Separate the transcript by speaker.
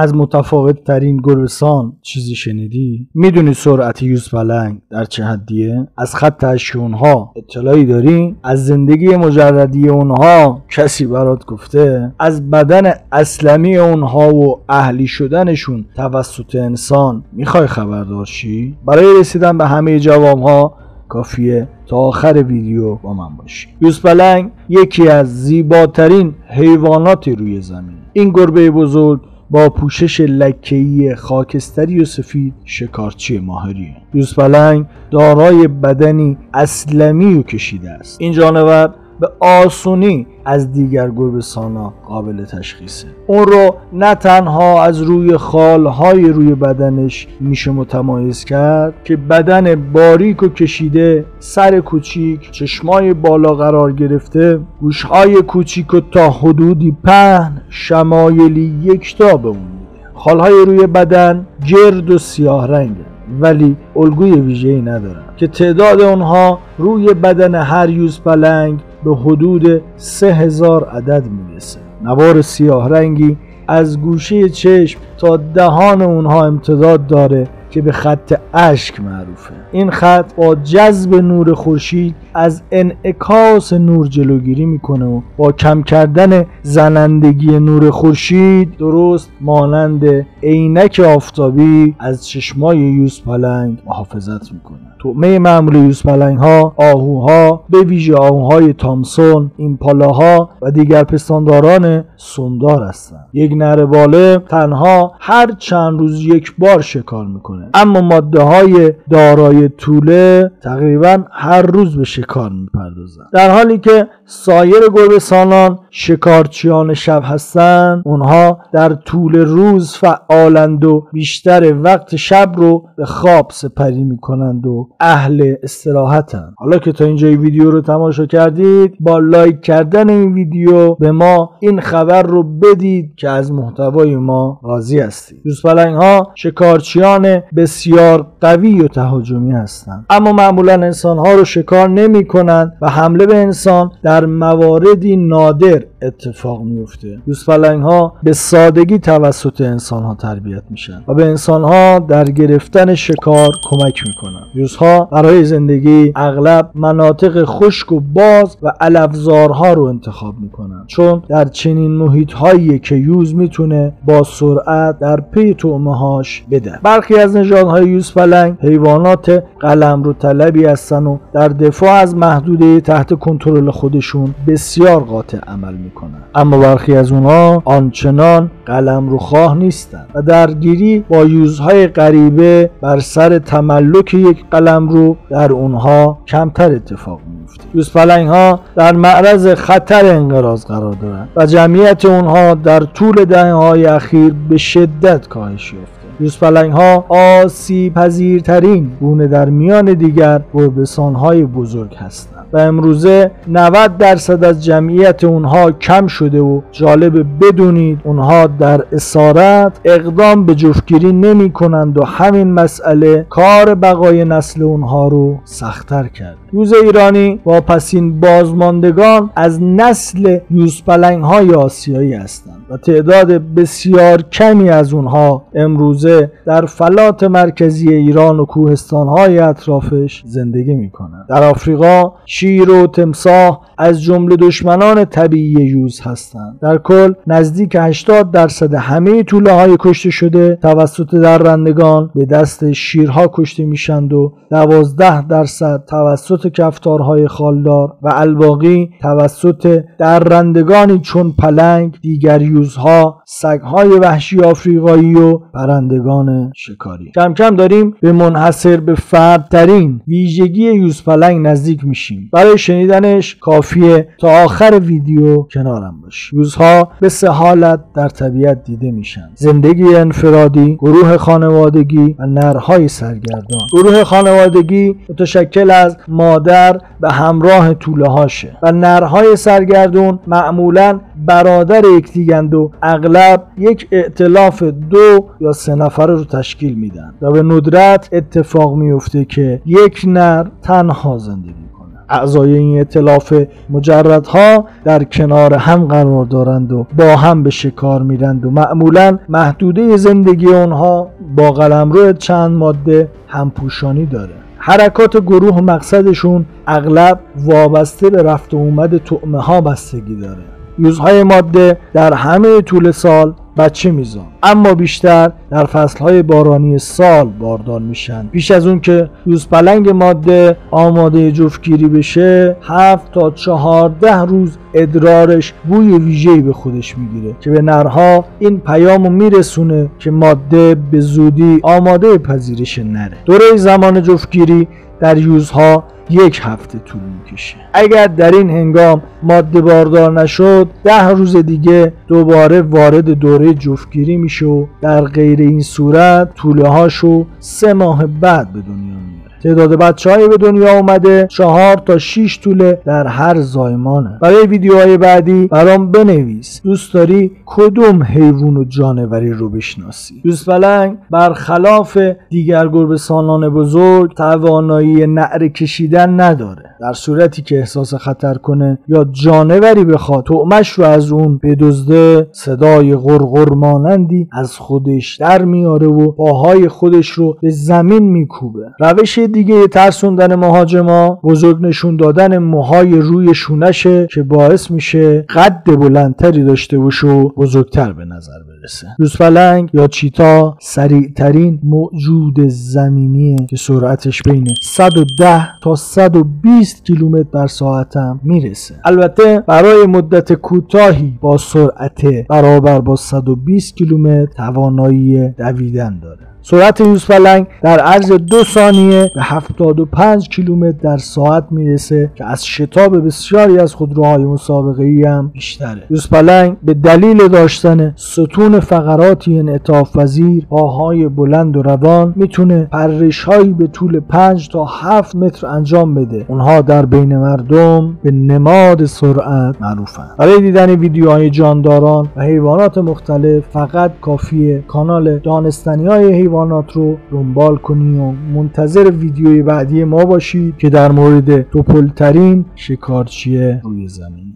Speaker 1: از متفاوت ترین گربه‌سان چیزی شنیدی؟ میدونی سرعت یوزپلنگ در چه حدیه؟ از خط اشک اونها اطلاعی داری؟ از زندگی مجردی اونها کسی برات گفته؟ از بدن اسلمی اونها و اهلی شدنشون توسط انسان میخوای خبردار شی؟ برای رسیدن به همه جوابها کافیه تا آخر ویدیو با من باشی. یوزپلنگ یکی از زیباترین حیوانات روی زمین. این گربه بزرگ با پوشش لکه‌ای خاکستری و سفید شکارچی ماهریه. یوزپلنگ دارای بدنی اسلمی و کشیده است. این جانور به آسونی از دیگر گربه‌سان‌ها قابل تشخیصه. اون رو نه تنها از روی خالهای روی بدنش میشه متمایز کرد که بدن باریک و کشیده، سر کوچیک، چشمای بالا قرار گرفته، گوشهای کوچیک و تا حدودی پهن، شمایلی یکتا به اون میده. خالهای روی بدن گرد و سیاه رنگه ولی الگوی ویژه‌ای ندارن که تعداد اونها روی بدن هر یوزپلنگ به حدود 3000 عدد میرسه. نوار سیاه رنگی از گوشه چشم تا دهان اونها امتداد داره که به خط اشک معروفه. این خط با جذب نور خورشید از انعکاس نور جلوگیری میکنه و با کم کردن زنندگی نور خورشید درست مانند عینک آفتابی از چشمای یوزپلنگ محافظت میکنه. طعمه معمول یوزپلنگ ها آهوها، به ویژه آهوهای تامسون، ایمپالاها و دیگر پستانداران سندار هستند. یک نر بالغ تنها هر چند روز یک بار شکار میکنه، اما ماده های دارای توله تقریبا هر روز به شکار میپردازن. در حالی که سایر گربه‌سانان شکارچیان شب هستند، اونها در طول روز فعالند و بیشتر وقت شب رو به خواب سپری میکنند و اهل استراحتند. حالا که تا اینجای ویدیو رو تماشا کردید، با لایک کردن این ویدیو به ما این خبر رو بدید که از محتوای ما راضی هستید. یوزپلنگ ها شکارچیان بسیار قوی و تهاجمی هستند، اما معمولا انسان ها رو شکار نمی کنند و حمله به انسان در مواردی نادر اتفاق میفته. یوزپلنگ ها به سادگی توسط انسان ها تربیت میشن و به انسان ها در گرفتن شکار کمک میکنن. یوزها برای زندگی اغلب مناطق خشک و باز و علفزارها رو انتخاب میکنن، چون در چنین محیط هایی که یوز میتونه با سرعت در پی طعمه هاش بده. برخی از نژادهای یوزپلنگ حیوانات قلمرو طلبی هستن و در دفاع از محدوده تحت کنترل خودشون بسیار قاطع عمل میکنن، اما برخی از اونها آنچنان قلمروخواه نیستن و درگیری با یوزهای غریبه بر سر تملک یک قلمرو در اونها کمتر اتفاق میفته. یوزپلنگ ها در معرض خطر انقراض قرار دارند و جمعیت اونها در طول دهه‌های اخیر به شدت کاهش یافته. یوزپلنگ ها آسیب پذیرترین گونه در میان دیگر گربه‌سان های بزرگ هستند و امروزه 90% از جمعیت اونها کم شده و جالب بدونید اونها در اسارت اقدام به جفتگیری نمی کنند و همین مسئله کار بقای نسل اونها رو سخت‌تر کرد. یوز ایرانی واپسین بازماندگان از نسل یوزپلنگ های آسیایی هستند و تعداد بسیار کمی از اونها امروزه در فلات مرکزی ایران و کوهستان‌های اطرافش زندگی می‌کنند. در آفریقا شیر و تمساح از جمله دشمنان طبیعی یوز هستند. در کل نزدیک 80% همه توله‌های کشته شده توسط درندگان به دست شیرها کشته میشند و 12% توسط کفتارهای خالدار و الباقی توسط درندگانی چون پلنگ، دیگر یوزها، سگ‌های وحشی آفریقایی و پرندگان شکاری. کم کم داریم به منحصر به فردترین ویژگی یوزپلنگ نزدیک میشیم. برای شنیدنش کافیه تا آخر ویدیو کنارم باشی. یوزها به سه حالت در طبیعت دیده میشن: زندگی انفرادی، گروه خانوادگی و نرهای سرگردان. گروه خانوادگی متشکل از مادر به همراه توله هاشه و نرهای سرگردون معمولا برادر یکدیگند و اغلب یک ائتلاف 2 یا 3 نفره رو تشکیل میدن و به ندرت اتفاق میفته که یک نر تنها زندگی کنه. اعضای این ائتلاف مجردها در کنار هم قرار دارند و با هم به شکار میرند و معمولا محدوده زندگی اونها با قلمرو چند ماده همپوشانی داره. حرکات گروه و مقصدشون اغلب وابسته به رفت و اومد طعمه ها بستگی داره. یوزهای ماده در همه طول سال بچه میزان، اما بیشتر در فصلهای بارانی سال باردار میشن. پیش از اون که یوزپلنگ ماده آماده جفتگیری بشه 7 تا 14 روز ادرارش بوی ویژه‌ای به خودش میگیره که به نرها این پیامو میرسونه که ماده به زودی آماده پذیرش نره. دوره زمان جفتگیری در یوزها 1 هفته طول میکشه. اگر در این هنگام ماده باردار نشد 10 روز دیگه دوباره وارد دوره جفتگیری میشه و در غیر این صورت توله هاشو 3 ماه بعد به دنیا میاره. تعداد بچه‌های به دنیا اومده 4 تا 6 توله در هر زایمانه. برای ویدیوهای بعدی برام بنویس دوست داری کدوم حیوان و جانوری رو بشناسی. یوزپلنگ برخلاف دیگر گربه‌سانان بزرگ توانایی نعره کشیدن نداره. در صورتی که احساس خطر کنه یا جانوری بخواد طعمش رو از اون بدزده، صدای غرغر مانندی از خودش در میاره و پاهای خودش رو به زمین میکوبه. روش دیگه ترسوندن مهاجما بزرگ نشون دادن موهای روی شونشه که باعث میشه قد بلندتری داشته باشه و بزرگتر به نظر برسه. یوزپلنگ یا چیتا سریعترین موجود زمینیه که سرعتش بین 110 تا 120 کیلومتر بر ساعت هم میرسه. البته برای مدت کوتاهی با سرعت برابر با 120 کیلومتر توانایی دویدن داره. سرعت یوزپلنگ در عرض 2 ثانیه به 75 کیلومتر در ساعت میرسه که از شتاب بسیاری از خودروهای مسابقه‌ای هم بیشتره. یوزپلنگ به دلیل داشتن ستون فقراتی انعطاف پذیر، پاهای بلند و روان میتونه پرش‌هایی به طول 5 تا 7 متر انجام بده. اونها در بین مردم به نماد سرعت معروفن. برای دیدن ویدیوهای جانداران و حیوانات مختلف فقط کافیه کانال دانستنی‌های حیوانات رو دنبال کنی و منتظر ویدیوی بعدی ما باشید که در مورد توپلترین شکارچی روی زمین